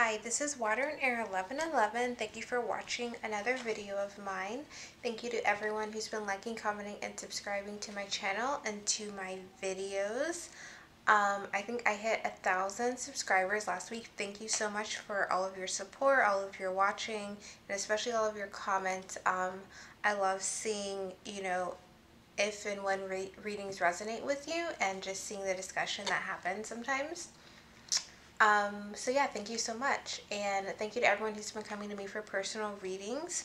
Hi, this is Water and Air 1111. Thank you for watching another video of mine. Thank you to everyone who's been liking, commenting, and subscribing to my channel and to my videos. I think I hit 1,000 subscribers last week. Thank you so much for all of your support, all of your watching, and especially all of your comments. I love seeing, if and when readings resonate with you and just seeing the discussion that happens sometimes. So yeah, thank you so much. And thank you to everyone who's been coming to me for personal readings.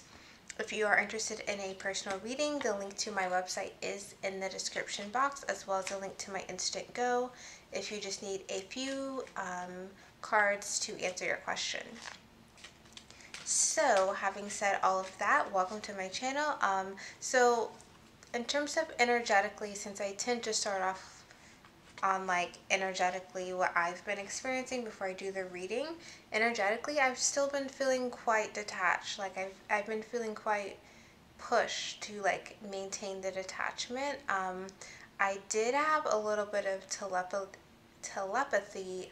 If you are interested in a personal reading, the link to my website is in the description box, as well as a link to my Instant Go if you just need a few cards to answer your question. So having said all of that, welcome to my channel. So in terms of energetically, since I tend to start off on energetically what I've been experiencing before I do the reading. Energetically, I've still been feeling quite detached. I've been feeling quite pushed to maintain the detachment. I did have a little bit of telepathy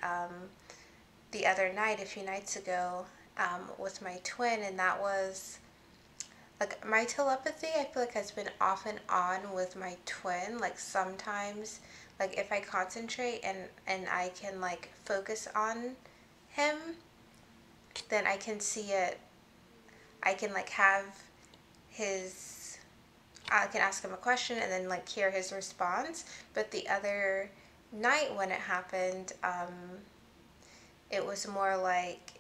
the other night, a few nights ago, with my twin, and that was my telepathy, I feel like, has been off and on with my twin. Sometimes, if I concentrate and I can focus on him, then I can see it. I can have his, I can ask him a question and then hear his response. But the other night when it happened, it was more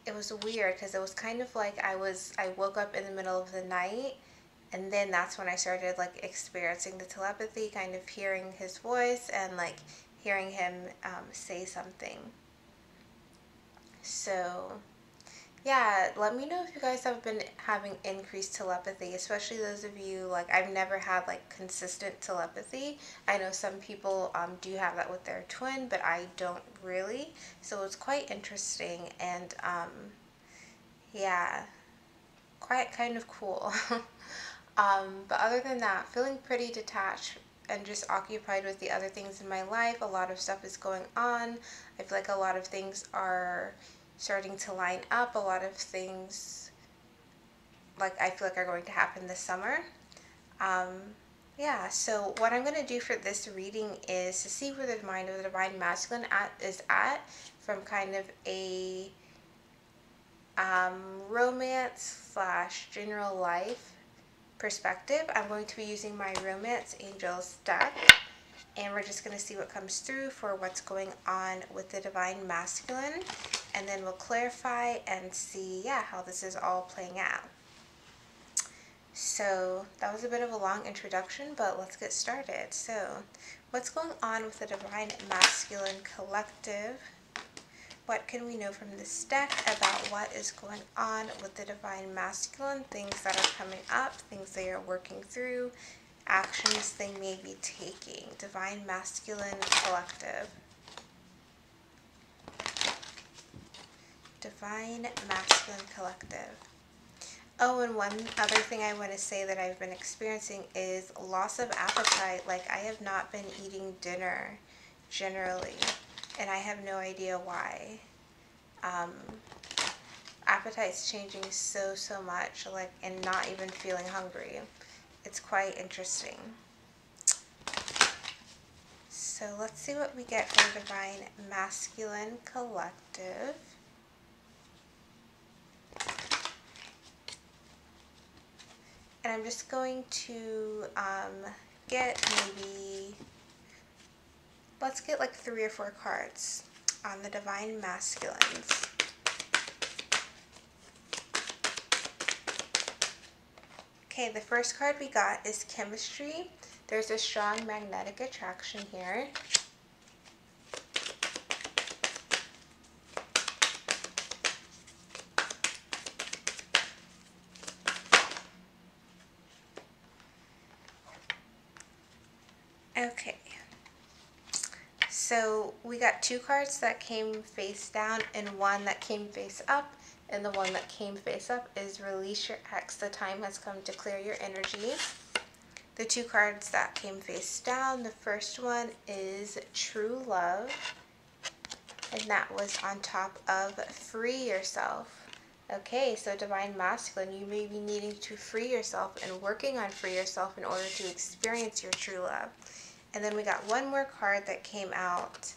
it was weird, because it was kind of I woke up in the middle of the night, and then that's when I started experiencing the telepathy, kind of hearing his voice and hearing him say something. So yeah, let me know if you guys have been having increased telepathy, especially those of you, I've never had consistent telepathy. I know some people do have that with their twin, but I don't really. So it's quite interesting, and yeah, quite kind of cool. But other than that, feeling pretty detached and just occupied with the other things in my life. A lot of stuff is going on. I feel like a lot of things are starting to line up. A lot of things I feel like are going to happen this summer. Yeah, so what I'm going to do for this reading is to see where the mind of the Divine Masculine is at from kind of a romance / general life perspective. I'm going to be using my Romance Angels deck, and we're just going to see what comes through for what's going on with the Divine Masculine, and then we'll clarify and see, yeah, how this is all playing out. So that was a bit of a long introduction, but let's get started. So what's going on with the Divine Masculine Collective? What can we know from this deck about what is going on with the Divine Masculine? Things that are coming up, things they are working through, actions they may be taking. Divine Masculine Collective. Divine Masculine Collective. Oh, and one other thing I want to say that I've been experiencing is loss of appetite. I have not been eating dinner generally, and I have no idea why. Appetite's changing so much, and not even feeling hungry. It's quite interesting. So let's see what we get from Divine Masculine Collective. And I'm just going to get maybe, let's get 3 or 4 cards on the Divine Masculines. Okay, the first card we got is Chemistry. There's a strong magnetic attraction here. Okay, so we got 2 cards that came face down and 1 that came face up, and the one that came face up is Release Your Ex. The time has come to clear your energy. The 2 cards that came face down, the first one is True Love, And that was on top of free yourself. Okay, so Divine Masculine, you may be needing to free yourself and working on free yourself in order to experience your true love. And then we got one more card that came out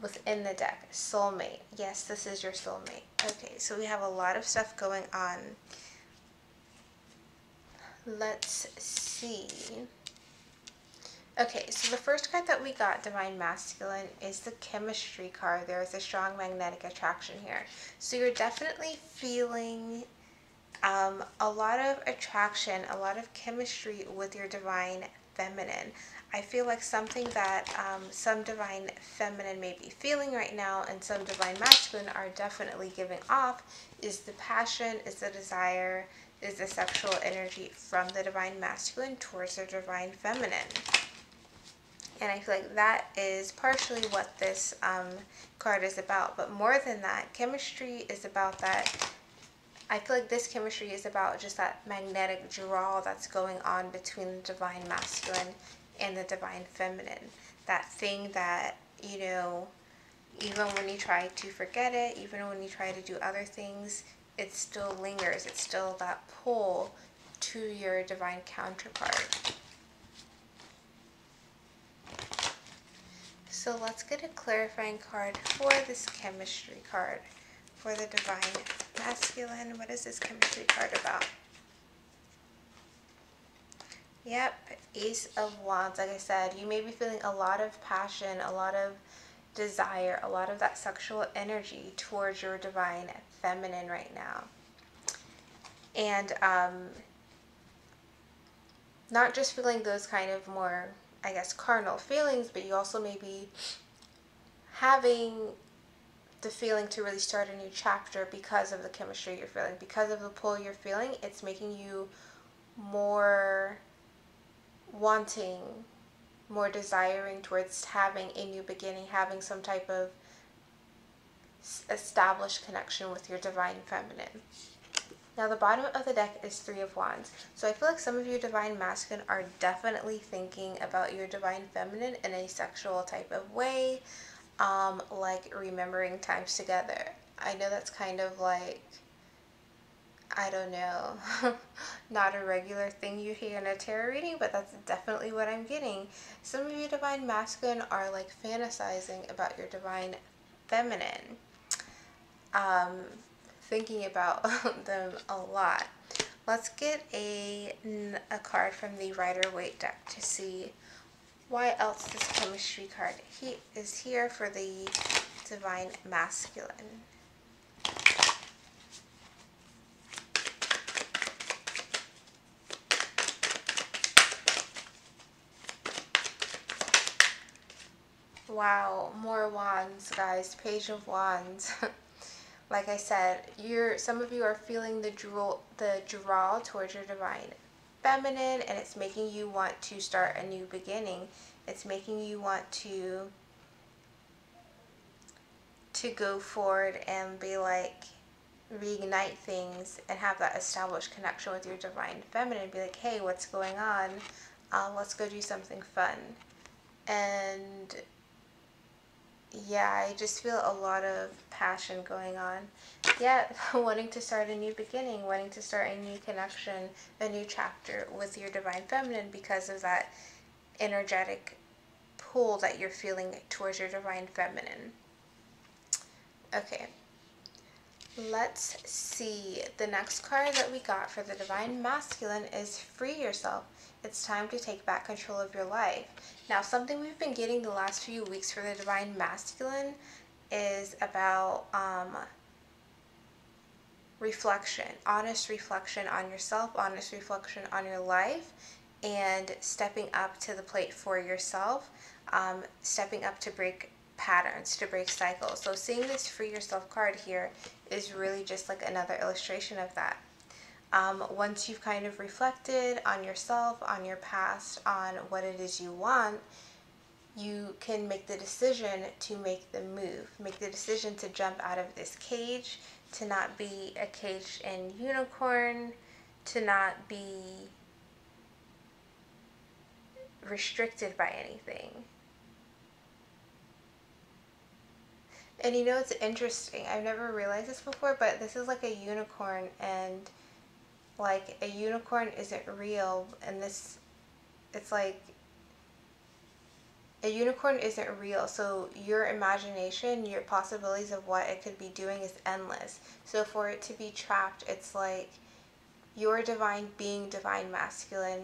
within the deck, Soulmate. Yes, this is your soulmate. Okay, so we have a lot of stuff going on. Let's see. Okay, so the first card that we got, Divine Masculine, is the Chemistry card. There is a strong magnetic attraction here. So you're definitely feeling a lot of attraction, a lot of chemistry with your Divine Feminine. I feel like something that some Divine Feminine may be feeling right now and some Divine Masculine are definitely giving off is the passion, is the desire, is the sexual energy from the Divine Masculine towards the Divine Feminine. And I feel like that is partially what this card is about. But more than that, chemistry is about that. I feel like this chemistry is about just that magnetic draw that's going on between the Divine Masculine and the Divine Feminine. That thing that, you know, even when you try to forget it, even when you try to do other things, it still lingers. It's still that pull to your Divine counterpart. So let's get a clarifying card for this chemistry card for the Divine Masculine. What is this chemistry card about? Yep, Ace of Wands. Like I said, you may be feeling a lot of passion, a lot of desire, a lot of that sexual energy towards your Divine Feminine right now. And not just feeling those kind of more, I guess, carnal feelings, but you also may be having the feeling to really start a new chapter because of the chemistry you're feeling, because of the pull you're feeling. It's making you more wanting, more desiring towards having a new beginning, having some type of established connection with your Divine Feminine. Now the bottom of the deck is Three of Wands. So I feel like some of you Divine Masculine are definitely thinking about your Divine Feminine in a sexual type of way, like remembering times together. I know that's kind of like, I don't know, not a regular thing you hear in a tarot reading, but that's definitely what I'm getting. Some of you Divine Masculine are like fantasizing about your Divine Feminine, thinking about them a lot. Let's get a card from the Rider-Waite deck to see why else this chemistry card is here for the Divine Masculine. Wow, more wands, guys. Page of Wands. Like I said, some of you are feeling the draw towards your Divine Feminine, and it's making you want to start a new beginning. It's making you want to go forward and be like, reignite things and have that established connection with your Divine Feminine. Be like, hey, what's going on? Let's go do something fun. And yeah, I just feel a lot of passion going on. Yeah, wanting to start a new beginning, wanting to start a new connection, a new chapter with your Divine Feminine because of that energetic pull that you're feeling towards your Divine Feminine. Okay, let's see. The next card that we got for the Divine Masculine is Free Yourself. It's time to take back control of your life. Now, something we've been getting the last few weeks for the Divine Masculine is about reflection, honest reflection on yourself, honest reflection on your life, and stepping up to the plate for yourself, stepping up to break patterns, to break cycles. So seeing this Free Yourself card here is really just like another illustration of that. Once you've kind of reflected on yourself, on your past, on what it is you want, you can make the decision to make the move, make the decision to jump out of this cage, to not be a caged in unicorn, to not be restricted by anything. And you know, it's interesting. I've never realized this before, but this is like a unicorn, and like a unicorn isn't real, and this, it's like a unicorn isn't real. So your imagination, your possibilities of what it could be doing is endless. So for it to be trapped, it's like your divine being, divine masculine,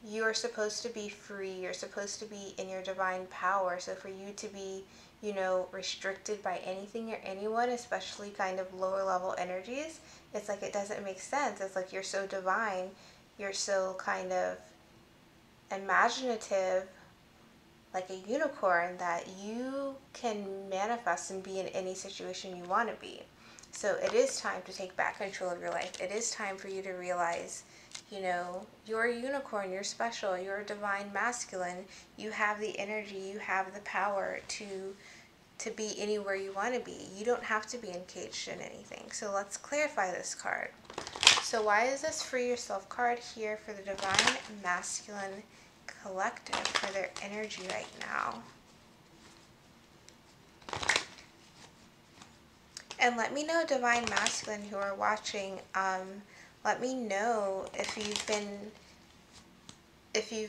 you're supposed to be free, you're supposed to be in your divine power. So for you to be, you know, restricted by anything or anyone, especially kind of lower level energies, it's like it doesn't make sense. It's like you're so divine, you're so kind of imaginative, like a unicorn, that you can manifest and be in any situation you want to be. So it is time to take back control of your life. It is time for you to realize, you know, you're a unicorn, you're special, you're a divine masculine. You have the energy, you have the power to be anywhere you want to be. You don't have to be encaged in anything. So let's clarify this card. So why is this Free Yourself card here for the Divine Masculine Collective for their energy right now? And let me know, Divine Masculine, who are watching, let me know if you've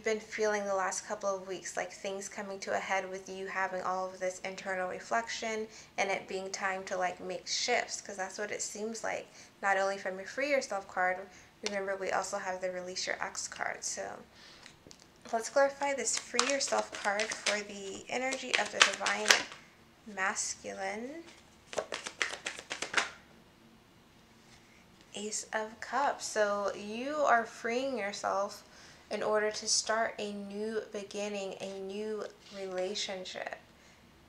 been feeling the last couple of weeks like things coming to a head with you having all of this internal reflection and it being time to like make shifts, because that's what it seems like, not only from your Free Yourself card. Remember, we also have the Release Your Ex card. So let's clarify this Free Yourself card for the energy of the Divine Masculine. Ace of Cups. So you are freeing yourself in order to start a new beginning, a new relationship.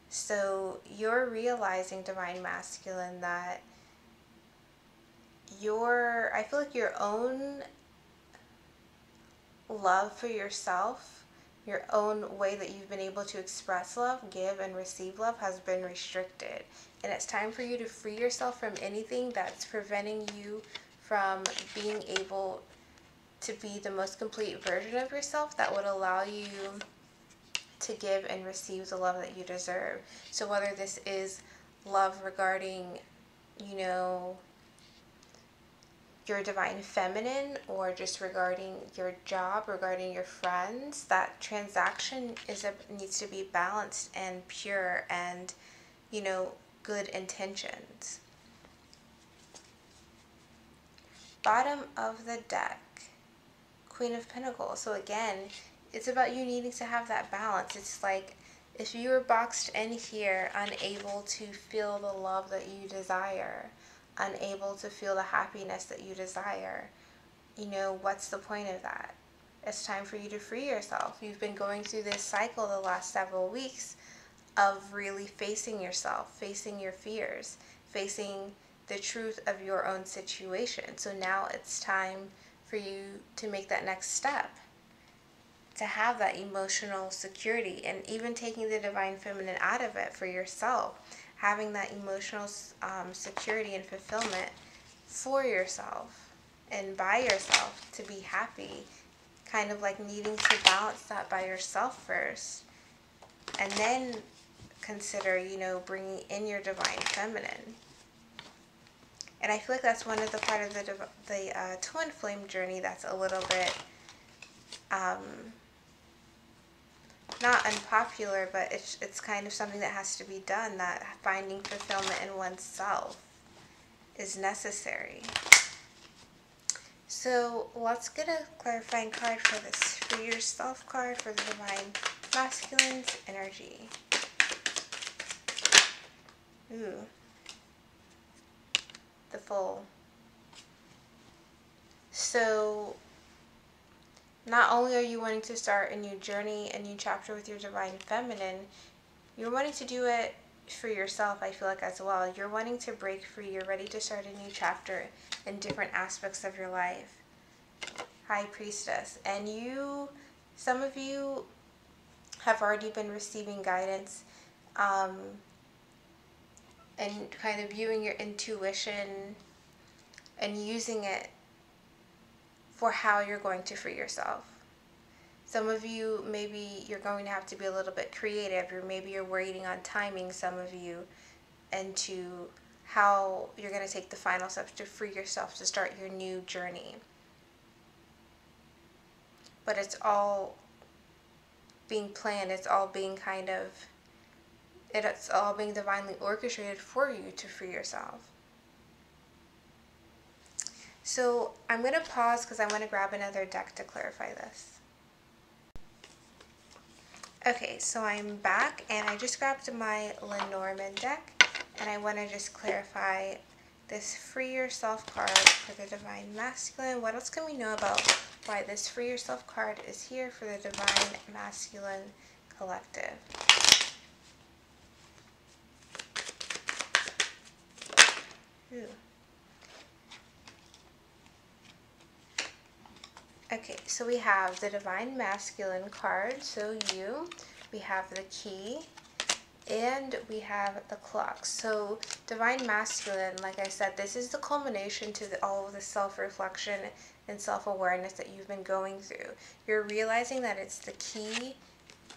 So you're realizing, Divine Masculine, that I feel like your own love for yourself, your own way that you've been able to express love, give and receive love, has been restricted. And it's time for you to free yourself from anything that's preventing you from being able to be the most complete version of yourself that would allow you to give and receive the love that you deserve. So whether this is love regarding, you know, your divine feminine, or just regarding your job, regarding your friends, that transaction needs to be balanced and pure and, you know, good intentions. Bottom of the deck, Queen of Pentacles. So again, it's about you needing to have that balance. It's like if you were boxed in here, unable to feel the love that you desire, unable to feel the happiness that you desire, you know, what's the point of that? It's time for you to free yourself. You've been going through this cycle the last several weeks of really facing yourself, facing your fears, facing the truth of your own situation. So now it's time for you to make that next step, to have that emotional security, and even taking the divine feminine out of it for yourself, having that emotional security and fulfillment for yourself and by yourself to be happy, kind of like needing to balance that by yourself first, and then consider, you know, bringing in your divine feminine. And I feel like that's one of the part of the twin flame journey that's a little bit not unpopular, but it's kind of something that has to be done, that finding fulfillment in oneself is necessary. So let's get a clarifying card for this Free Yourself card for the Divine Masculine's energy. Ooh. The Fool. So not only are you wanting to start a new journey, a new chapter with your divine feminine, you're wanting to do it for yourself, I feel like, as well. You're wanting to break free. You're ready to start a new chapter in different aspects of your life. High Priestess. And some of you have already been receiving guidance and kind of viewing your intuition and using it for how you're going to free yourself. Some of you, maybe you're going to have to be a little bit creative, or maybe you're waiting on timing, some of you. into how you're going to take the final steps to free yourself to start your new journey. But it's all being planned, it's all being it's all being divinely orchestrated for you to free yourself. So I'm going to pause because I want to grab another deck to clarify this. Okay, so I'm back and I just grabbed my Lenormand deck and I want to just clarify this Free Yourself card for the Divine Masculine. What else can we know about why this Free Yourself card is here for the Divine Masculine Collective? Ooh. Okay, so we have the Divine Masculine card, so you, we have the Key, and we have the Clock. So Divine Masculine, like I said, this is the culmination to all of the self-reflection and self-awareness that you've been going through. You're realizing that it's the key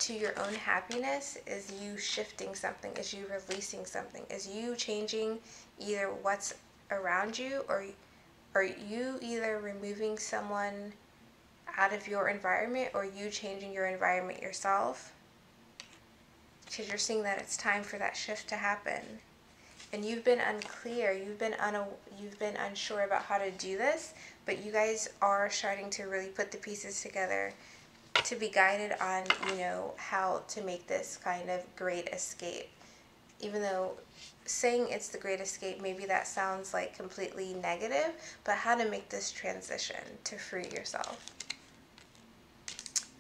to your own happiness is you shifting something, is you releasing something, is you changing either what's around you or you either removing someone out of your environment or you changing your environment yourself, because you're seeing that it's time for that shift to happen. And you've been unclear, you've been unsure about how to do this, but you guys are starting to really put the pieces together to be guided on, how to make this kind of great escape. Even though saying it's the great escape, maybe that sounds like completely negative, but how to make this transition to free yourself.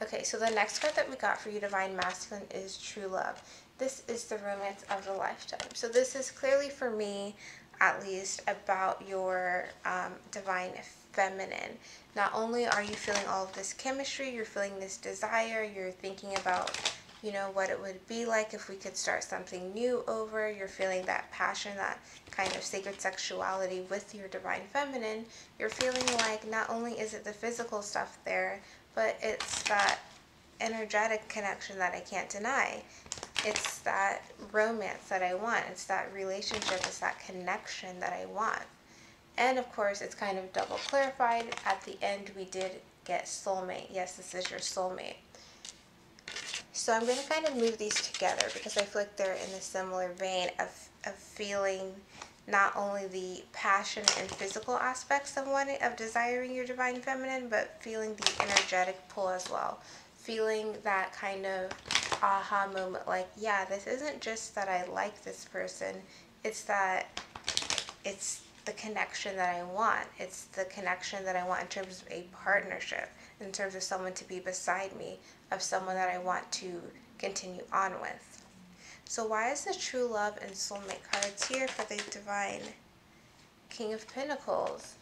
Okay, so the next card that we got for you, Divine Masculine, is True Love. This is the romance of the lifetime. So this is clearly, for me, at least, about your Divine Feminine. Not only are you feeling all of this chemistry, you're feeling this desire, you're thinking about, what it would be like if we could start something new over. You're feeling that passion, that kind of sacred sexuality with your Divine Feminine. You're feeling like not only is it the physical stuff there, but it's that energetic connection that I can't deny. It's that romance that I want. It's that relationship. It's that connection that I want. And of course, it's kind of double clarified. At the end, we did get soulmate. Yes, this is your soulmate. So I'm going to kind of move these together because I feel like they're in a similar vein of feeling not only the passion and physical aspects of desiring your Divine Feminine, but feeling the energetic pull as well. Feeling that kind of aha moment, like, yeah, this isn't just that I like this person, it's that it's the connection that I want. It's the connection that I want in terms of a partnership, in terms of someone to be beside me, of someone that I want to continue on with. So why is the True Love and Soulmate cards here for the Divine King of Pentacles?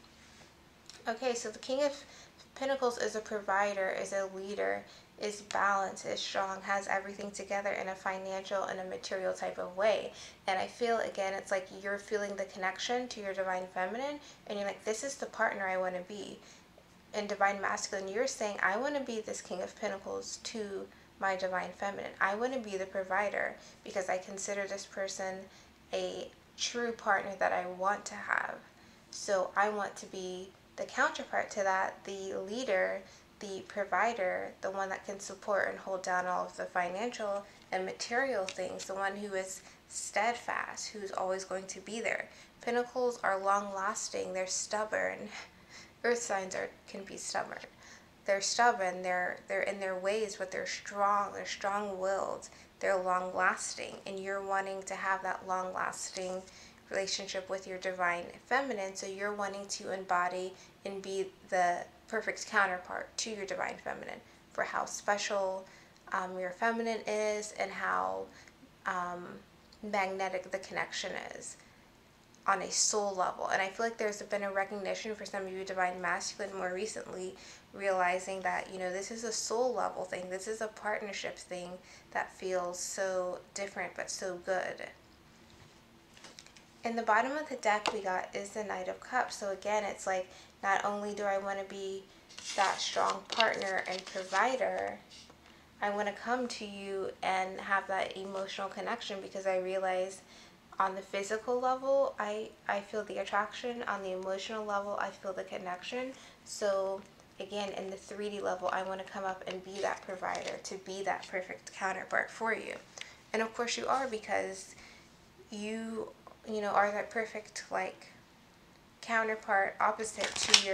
Okay, so the King of Pentacles is a provider, is a leader, is balanced, is strong, has everything together in a financial and a material type of way. And I feel, again, it's like you're feeling the connection to your Divine Feminine, and you're like, this is the partner I want to be. In Divine Masculine, you're saying, I want to be this King of Pentacles to my Divine Feminine. I want to be the provider because I consider this person a true partner that I want to have. So I want to be the counterpart to that, the leader, the provider, the one that can support and hold down all of the financial and material things, the one who is steadfast, who's always going to be there. Pentacles are long-lasting, they're stubborn. Earth signs can be stubborn. They're stubborn, they're in their ways, but they're strong-willed, they're long-lasting, and you're wanting to have that long-lasting relationship with your Divine Feminine, so you're wanting to embody and be the perfect counterpart to your Divine Feminine for how special your feminine is and how magnetic the connection is on a soul level. And I feel like there's been a recognition for some of you Divine Masculine more recently, realizing that, this is a soul level thing. This is a partnership thing that feels so different but so good. In the bottom of the deck we got is the Knight of Cups. So again, it's like, not only do I want to be that strong partner and provider, I want to come to you and have that emotional connection because I realize on the physical level, I feel the attraction. On the emotional level, I feel the connection. So again, in the 3D level, I want to come up and be that provider, to be that perfect counterpart for you. And of course you are, because you know, are that perfect, like, counterpart, opposite to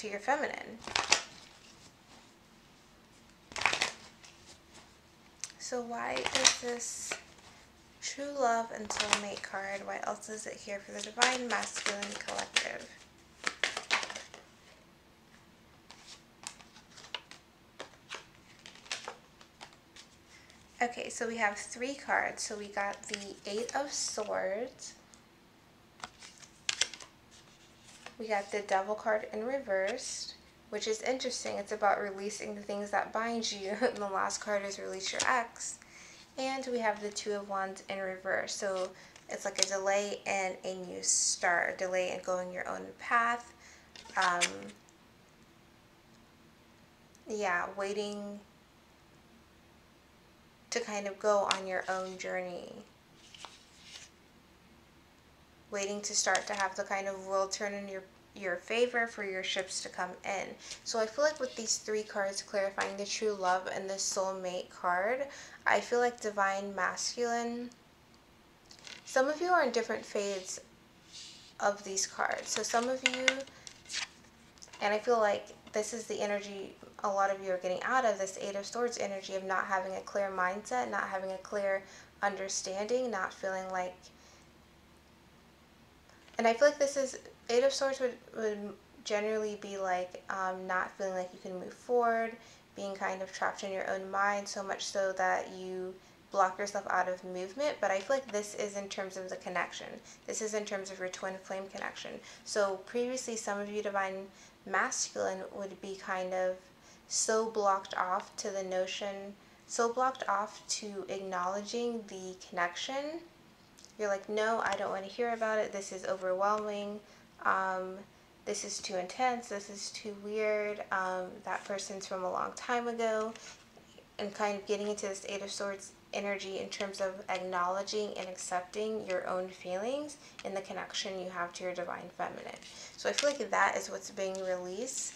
your feminine. So why is this True Love and Soulmate card? Why else is it here for the Divine Masculine Collective? Okay, so we have 3 cards. So we got the 8 of Swords. We got the Devil card in reverse, which is interesting. It's about releasing the things that bind you. And the last card is Release Your Ex. And we have the 2 of Wands in reverse. So it's like a delay and a new start, a delay in going your own path. Yeah, waiting to kind of go on your own journey. Waiting to start to have the kind of world turn in your favor for your ships to come in. So I feel like with these 3 cards clarifying the True Love and the Soulmate card, I feel like Divine Masculine, some of you are in different fades of these cards. So some of you, and I feel like this is the energy a lot of you are getting out of this 8 of Swords energy of not having a clear mindset, not having a clear understanding, not feeling like, and I feel like this is, 8 of Swords would generally be like not feeling like you can move forward, being kind of trapped in your own mind, so much so that you block yourself out of movement. But I feel like this is in terms of the connection. This is in terms of your twin flame connection. So previously, some of you Divine Masculine would be kind of so blocked off to the notion, so blocked off to acknowledging the connection. You're like, no, I don't want to hear about it. This is overwhelming. This is too intense. This is too weird. That person's from a long time ago. And kind of getting into this 8 of Swords energy in terms of acknowledging and accepting your own feelings and the connection you have to your Divine Feminine. So I feel like that is what's being released.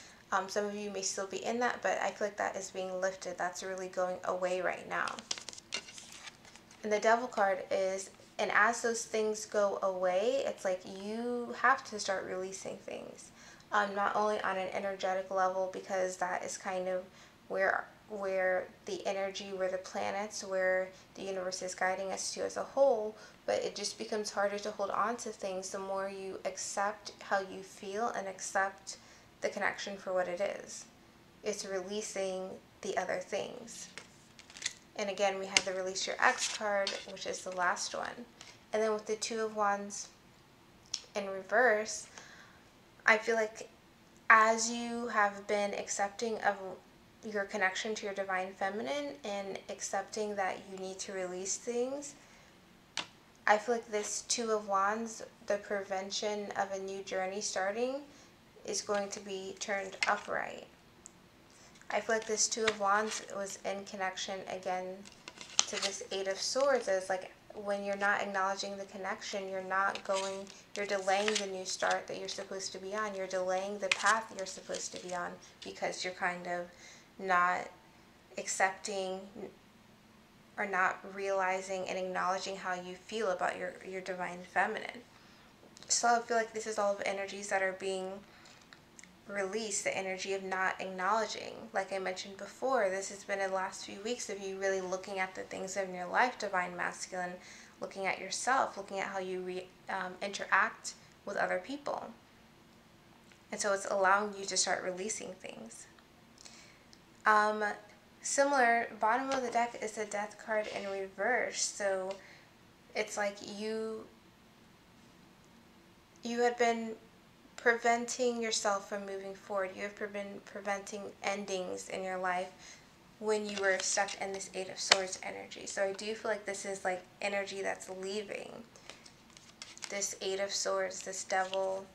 Some of you may still be in that, but I feel like that is being lifted. That's really going away right now. And the Devil card is, and as those things go away, it's like you have to start releasing things. Not only on an energetic level, because that is kind of where the energy, where the planets, where the universe is guiding us to as a whole, but it just becomes harder to hold on to things the more you accept how you feel and accept the connection for what it is. It's releasing the other things. And again, we have the Release Your Ex card, which is the last one. And then with the 2 of Wands in reverse, I feel like as you have been accepting of your connection to your Divine Feminine and accepting that you need to release things, I feel like this 2 of Wands, the prevention of a new journey starting, is going to be turned upright. I feel like this 2 of Wands was in connection again to this 8 of Swords. It's like when you're not acknowledging the connection, you're delaying the new start that you're supposed to be on. You're delaying the path you're supposed to be on because you're kind of not accepting or not realizing and acknowledging how you feel about your Divine Feminine. So I feel like this is all of energies that are being released, the energy of not acknowledging. Like I mentioned before, this has been in the last few weeks of you really looking at the things in your life, Divine Masculine, looking at yourself, looking at how you interact with other people. And so it's allowing you to start releasing things. Similar, bottom of the deck is the Death card in reverse. So it's like you had been preventing yourself from moving forward. You have been preventing endings in your life when you were stuck in this 8 of Swords energy. So I do feel like this is like energy that's leaving. This 8 of Swords, this Devil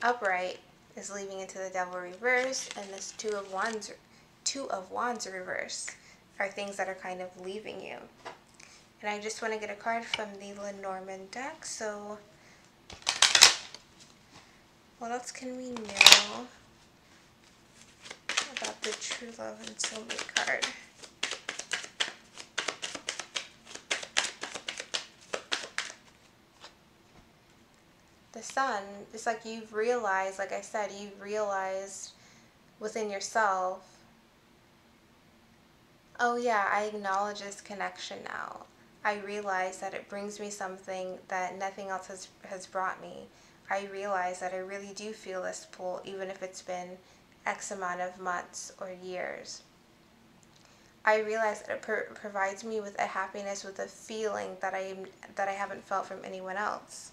upright is leaving into the Devil reverse, and this 2 of Wands reverse are things that are kind of leaving you. And I just want to get a card from the Lenormand deck. So what else can we know about the True Love and Soulmate card? The Sun, it's like you've realized, like I said, you've realized within yourself, oh yeah, I acknowledge this connection now. I realize that it brings me something that nothing else has brought me. I realize that I really do feel this pull, even if it's been X amount of months or years. I realize that it provides me with a happiness, with a feeling that I haven't felt from anyone else.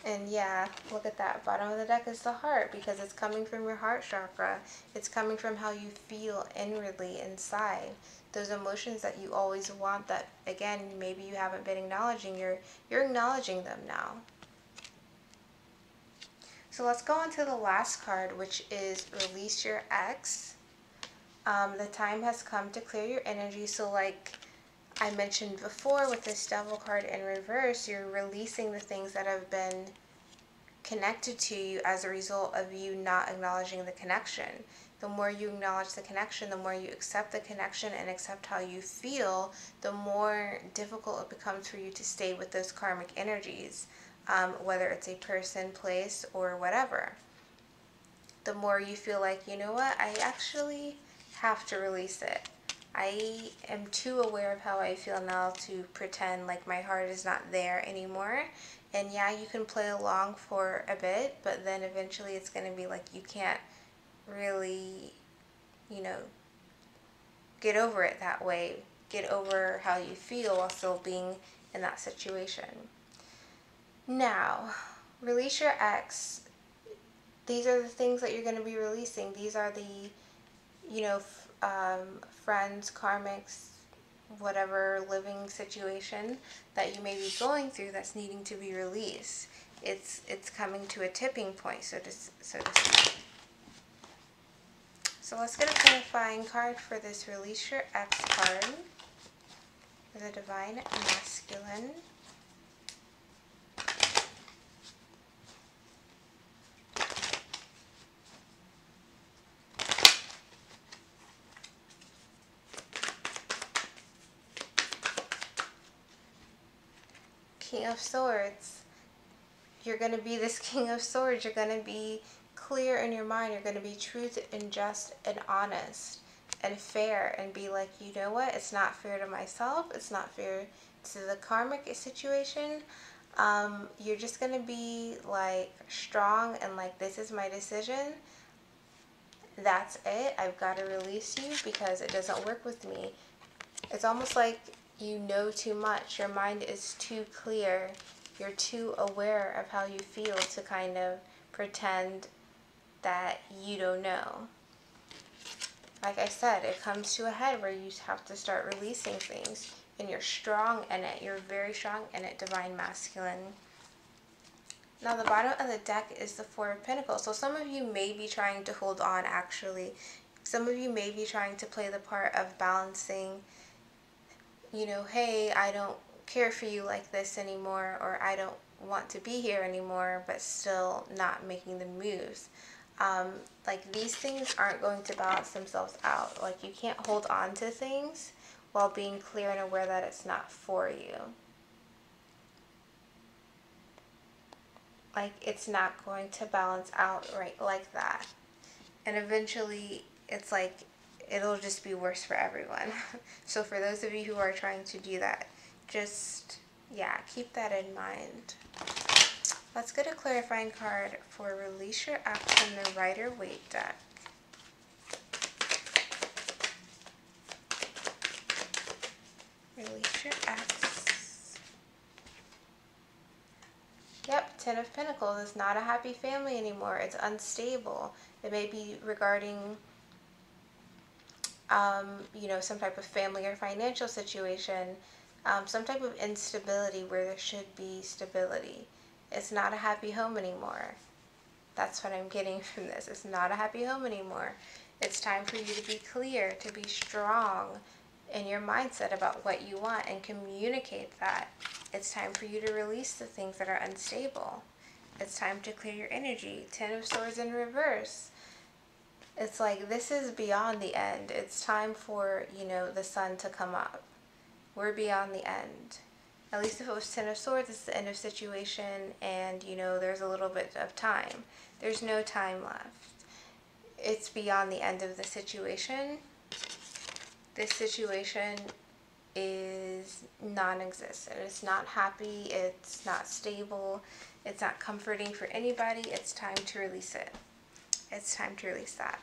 And yeah, look at that. Bottom of the deck is the heart, because it's coming from your heart chakra. It's coming from how you feel inwardly inside. Those emotions that you always want that, again, maybe you haven't been acknowledging, you're acknowledging them now. So let's go on to the last card, which is Release Your Ex. The time has come to clear your energy. So like I mentioned before, with this Devil card in reverse, you're releasing the things that have been connected to you as a result of you not acknowledging the connection. The more you acknowledge the connection, the more you accept the connection and accept how you feel, the more difficult it becomes for you to stay with those karmic energies, whether it's a person, place, or whatever. The more you feel like, you know what, I actually have to release it. I am too aware of how I feel now to pretend like my heart is not there anymore. And yeah, you can play along for a bit, but then eventually it's going to be like you can't really, get over it that way. Get over how you feel while still being in that situation. Now, release your ex. These are the things that you're going to be releasing. These are the, friends, karmics, whatever living situation that you may be going through that's needing to be released. It's coming to a tipping point, so to speak. So let's get a clarifying card for this Release Your Ex card for the Divine Masculine. King of Swords. You're going to be this King of Swords. You're going to be clear in your mind. You're going to be truth and just and honest and fair, and be like, you know what? It's not fair to myself. It's not fair to the karmic situation. You're just going to be like strong and like, this is my decision. That's it. I've got to release you because it doesn't work with me. It's almost like you know too much. Your mind is too clear. You're too aware of how you feel to kind of pretend that you don't know. Like I said, it comes to a head where you have to start releasing things. And you're strong in it. You're very strong in it, Divine Masculine. Now the bottom of the deck is the Four of Pentacles. So some of you may be trying to hold on, actually. Some of you may be trying to play the part of balancing, hey, I don't care for you like this anymore, or I don't want to be here anymore, but still not making the moves. Like, these things aren't going to balance themselves out. Like, you can't hold on to things while being clear and aware that it's not for you. Like, it's not going to balance out right like that. And eventually, it's like, it'll just be worse for everyone. So for those of you who are trying to do that, just, yeah, keep that in mind. Let's get a clarifying card for Release Your Ex from the Rider-Waite deck. Release Your Ex. Yep, Ten of Pentacles. It's not a happy family anymore. It's unstable. It may be regarding some type of family or financial situation, some type of instability where there should be stability. It's not a happy home anymore. That's what I'm getting from this. It's not a happy home anymore. It's time for you to be clear, to be strong, in your mindset about what you want and communicate that. It's time for you to release the things that are unstable. It's time to clear your energy. Ten of Swords in reverse. It's like, this is beyond the end. It's time for, you know, the sun to come up. We're beyond the end. At least if it was Ten of Swords, it's the end of situation, and, you know, there's a little bit of time. There's no time left. It's beyond the end of the situation. This situation is non-existent. It's not happy. It's not stable. It's not comforting for anybody. It's time to release it. It's time to release that.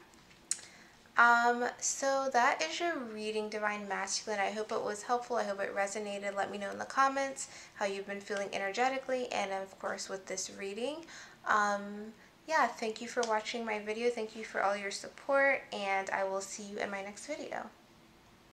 So that is your reading, Divine Masculine. I hope it was helpful. I hope it resonated. Let me know in the comments how you've been feeling energetically and, of course, with this reading. Yeah, thank you for watching my video. Thank you for all your support, and I will see you in my next video.